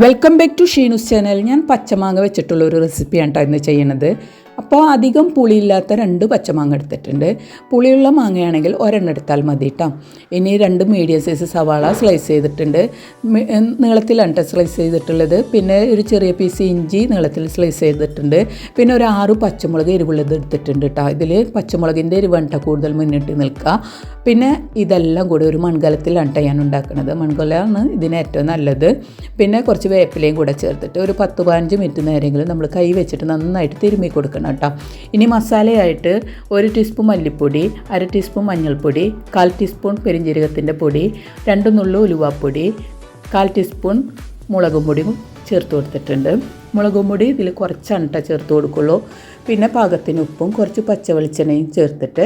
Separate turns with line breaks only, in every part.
Welcome back to Sheenu's channel. ഞാൻ പച്ചമാങ്ങ വെച്ചിട്ടുള്ളൊരു റെസിപ്പിയാണ് കേട്ടോ ഇന്ന് ചെയ്യുന്നത്. അപ്പോൾ അധികം പുളിയില്ലാത്ത 2 പച്ചമാങ്ങ എടുത്തിട്ടുണ്ട്. പുളിയുള്ള മാങ്ങയാണെങ്കിൽ ഒരെണ്ണം എടുത്താൽ മതി കേട്ടോ. ഇനി 2 മീഡിയം സൈസ് സവാള സ്ലൈസ് ചെയ്തിട്ടുണ്ട്. നീളത്തിലാണ് കേട്ടോ സ്ലൈസ് ചെയ്തിട്ടുള്ളത്. പിന്നെ ഒരു ചെറിയ പീസ് ഇഞ്ചി നീളത്തിൽ സ്ലൈസ് ചെയ്തിട്ടുണ്ട്. പിന്നെ ഒരു 6 പച്ചമുളക് എരിവുള്ളത് എടുത്തിട്ടുണ്ട് കേട്ടോ. ഇതിൽ പച്ചമുളകിൻ്റെ എരിവാണ് കേട്ടോ കൂടുതൽ മുന്നിട്ട് നിൽക്കുക. പിന്നെ ഇതെല്ലാം കൂടി ഒരു മൺകലത്തിലാണ് കേട്ടോ ഞാൻ ഉണ്ടാക്കുന്നത്. മൺകലമാണ് ഇതിന് ഏറ്റവും നല്ലത്. പിന്നെ കുറച്ച് വേപ്പിലയും കൂടെ ചേർത്തിട്ട് ഒരു 10-15 മിനിറ്റ് നേരമെങ്കിലും നമ്മൾ കൈ വെച്ചിട്ട് നന്നായിട്ട് തിരുമ്മി കൊടുക്കണം കേട്ടോ. ഇനി മസാലയായിട്ട് 1 ടീസ്പൂൺ മല്ലിപ്പൊടി, 1/2 ടീസ്പൂൺ മഞ്ഞൾപ്പൊടി, 1/4 ടീസ്പൂൺ പെരിഞ്ജീരകത്തിൻ്റെ പൊടി, 2 നുള്ളു ഉലുവാപ്പൊടി, 1/4 ടീസ്പൂൺ മുളകും പൊടിയും ചേർത്ത് കൊടുത്തിട്ടുണ്ട്. മുളകും പൊടി ഇതിൽ കുറച്ചാണ് കേട്ടോ ചേർത്ത് കൊടുക്കുള്ളൂ. പിന്നെ പാകത്തിന് ഉപ്പും കുറച്ച് പച്ച വെളിച്ചെണ്ണയും ചേർത്തിട്ട്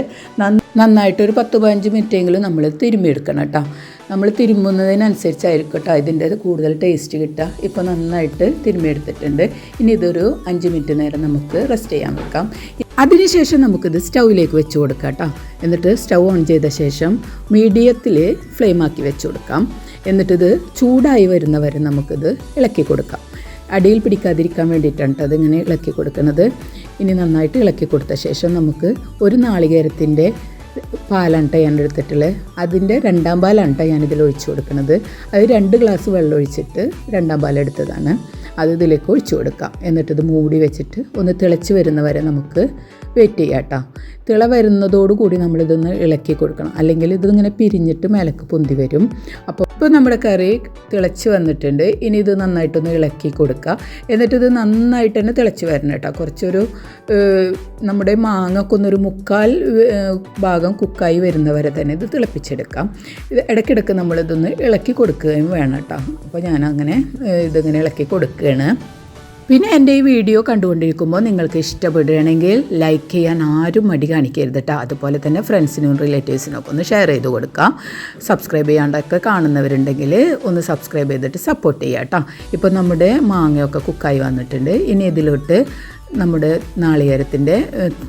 നന്നായിട്ട് ഒരു 10-15 മിനിറ്റെങ്കിലും നമ്മൾ തിരുമ്മിയെടുക്കണം കേട്ടോ. നമ്മൾ തിരുമ്മുന്നതിനനുസരിച്ചായിരിക്കും കേട്ടോ ഇതിൻ്റെ കൂടുതൽ ടേസ്റ്റ് കിട്ടുക. ഇപ്പോൾ നന്നായിട്ട് തിരുമ്മിയെടുത്തിട്ടുണ്ട്. ഇനി ഇതൊരു 5 മിനിറ്റ് നേരം നമുക്ക് റെസ്റ്റ് ചെയ്യാൻ വെക്കാം. അതിനുശേഷം നമുക്കിത് സ്റ്റൗവിലേക്ക് വെച്ച് കൊടുക്കാം കേട്ടോ. എന്നിട്ട് സ്റ്റൗ ഓൺ ചെയ്ത ശേഷം മീഡിയത്തിൽ ഫ്ലെയിമാക്കി വെച്ച് കൊടുക്കാം. എന്നിട്ടിത് ചൂടായി വരുന്നവരെ നമുക്കിത് ഇളക്കി കൊടുക്കാം. അടിയിൽ പിടിക്കാതിരിക്കാൻ വേണ്ടിയിട്ടാണ് കേട്ടോ അതിങ്ങനെ ഇളക്കി കൊടുക്കുന്നത്. ഇനി നന്നായിട്ട് ഇളക്കി കൊടുത്ത ശേഷം നമുക്ക് ഒരു നാളികേരത്തിൻ്റെ പാലാണ് കേട്ടോ ഞാൻ എടുത്തിട്ടുള്ളത്. അതിൻ്റെ 2ാം പാലാണ് കേട്ടോ ഞാനിതിൽ ഒഴിച്ച് കൊടുക്കുന്നത്. അത് 2 ഗ്ലാസ് വെള്ളം ഒഴിച്ചിട്ട് 2ാം പാൽ എടുത്തതാണ്. അത് ഇതിലേക്ക് ഒഴിച്ച് കൊടുക്കാം. എന്നിട്ടിത് മൂടി വെച്ചിട്ട് ഒന്ന് തിളച്ച് വരുന്നവരെ നമുക്ക് വെയിറ്റ് ചെയ്യാം കേട്ടോ. തിള വരുന്നതോടുകൂടി നമ്മളിതൊന്ന് ഇളക്കി കൊടുക്കണം, അല്ലെങ്കിൽ ഇതിങ്ങനെ പിരിഞ്ഞിട്ട് മേലേക്ക് പൊന്തി വരും. അപ്പോൾ ഇപ്പോൾ നമ്മുടെ കറി തിളച്ച് വന്നിട്ടുണ്ട്. ഇനി ഇത് നന്നായിട്ടൊന്ന് ഇളക്കി കൊടുക്കുക. എന്നിട്ടിത് നന്നായിട്ട് തന്നെ തിളച്ച് വരണം കേട്ടോ. കുറച്ചൊരു നമ്മുടെ മാങ്ങക്കൊന്നൊരു 3/4 ഭാഗം കുക്കായി വരുന്നവരെ തന്നെ ഇത് തിളപ്പിച്ചെടുക്കാം. ഇത് ഇടയ്ക്കിടയ്ക്ക് നമ്മളിതൊന്ന് ഇളക്കി കൊടുക്കുകയും വേണം കേട്ടോ. അപ്പോൾ ഞാനങ്ങനെ ഇതിങ്ങനെ ഇളക്കി കൊടുക്കുകയാണ്. പിന്നെ എൻ്റെ ഈ വീഡിയോ കണ്ടുകൊണ്ടിരിക്കുമ്പോൾ നിങ്ങൾക്ക് ഇഷ്ടപ്പെടുകയാണെങ്കിൽ ലൈക്ക് ചെയ്യാൻ ആരും മടി കാണിക്കരുത് കേട്ടോ. അതുപോലെ തന്നെ ഫ്രണ്ട്സിനും റിലേറ്റീവ്സിനൊക്കെ ഒന്ന് ഷെയർ ചെയ്ത് കൊടുക്കാം. സബ്സ്ക്രൈബ് ചെയ്യാണ്ടൊക്കെ കാണുന്നവരുണ്ടെങ്കിൽ ഒന്ന് സബ്സ്ക്രൈബ് ചെയ്തിട്ട് സപ്പോർട്ട് ചെയ്യാം കേട്ടോ. ഇപ്പോൾ നമ്മുടെ മാങ്ങയൊക്കെ കുക്കായി വന്നിട്ടുണ്ട്. ഇനി ഇതിലോട്ട് നമ്മുടെ നാളികേരത്തിൻ്റെ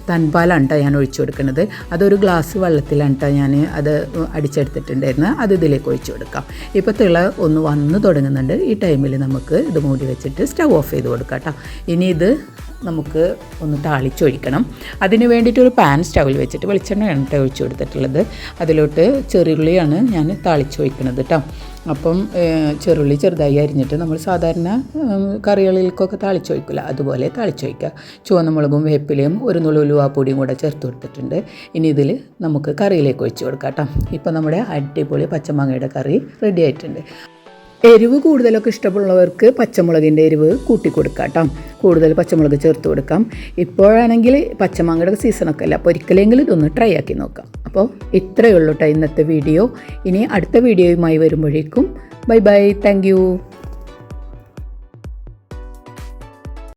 തൻപാലാണ് കേട്ടോ ഞാൻ ഒഴിച്ചു കൊടുക്കുന്നത്. അതൊരു ഗ്ലാസ് വെള്ളത്തിലാണ് കേട്ടോ ഞാൻ അത് അടിച്ചെടുത്തിട്ടുണ്ടായിരുന്നു. അത് ഇതിലേക്ക് ഒഴിച്ചു കൊടുക്കാം. ഇപ്പോൾ തിള ഒന്ന് വന്ന് തുടങ്ങുന്നുണ്ട്. ഈ ടൈമിൽ നമുക്ക് ഇത് മൂടി വെച്ചിട്ട് സ്റ്റൗ ഓഫ് ചെയ്ത് കൊടുക്കാം കേട്ടോ. ഇനി ഇത് നമുക്ക് ഒന്ന് താളിച്ചൊഴിക്കണം. അതിന് വേണ്ടിയിട്ടൊരു പാൻ സ്റ്റൗവിൽ വെച്ചിട്ട് വെളിച്ചെണ്ണയാണ് കേട്ടോ ഒഴിച്ചു കൊടുത്തിട്ടുള്ളത്. അതിലോട്ട് ചെറുള്ളിയാണ് ഞാൻ താളിച്ചൊഴിക്കുന്നത് കേട്ടോ. അപ്പം ചെറുള്ളി ചെറുതായി അരിഞ്ഞിട്ട് നമ്മൾ സാധാരണ കറികളിലേക്കൊക്കെ താളിച്ചൊഴിക്കില്ല, അതുപോലെ താളിച്ചൊഴിക്കുക. ചുവന്ന മുളകും വേപ്പിലയും 1 നുള്ളു ഉലുവാപ്പൊടിയും കൂടെ ചേർത്ത് കൊടുത്തിട്ടുണ്ട്. ഇനി ഇതിൽ നമുക്ക് കറിയിലേക്ക് ഒഴിച്ച് കൊടുക്കാം കേട്ടോ. ഇപ്പോൾ നമ്മുടെ അടിപൊളി പച്ചമാങ്ങയുടെ കറി റെഡി ആയിട്ടുണ്ട്. എരിവ് കൂടുതലൊക്കെ ഇഷ്ടമുള്ളവർക്ക് പച്ചമുളകിൻ്റെ എരിവ് കൂട്ടി കൊടുക്കാം കേട്ടോ. കൂടുതൽ പച്ചമുളക് ചേർത്ത് കൊടുക്കാം. ഇപ്പോഴാണെങ്കിൽ പച്ചമാങ്ങയുടെ സീസണൊക്കെ അല്ല. അപ്പോൾ ഒരിക്കലെങ്കിലും ഇതൊന്ന് ട്രൈ ആക്കി നോക്കാം. അപ്പോൾ ഇത്രയേ ഉള്ളൂ കേട്ടോ ഇന്നത്തെ വീഡിയോ. ഇനി അടുത്ത വീഡിയോയുമായി വരുമ്പോഴേക്കും ബൈ ബൈ. Thank you.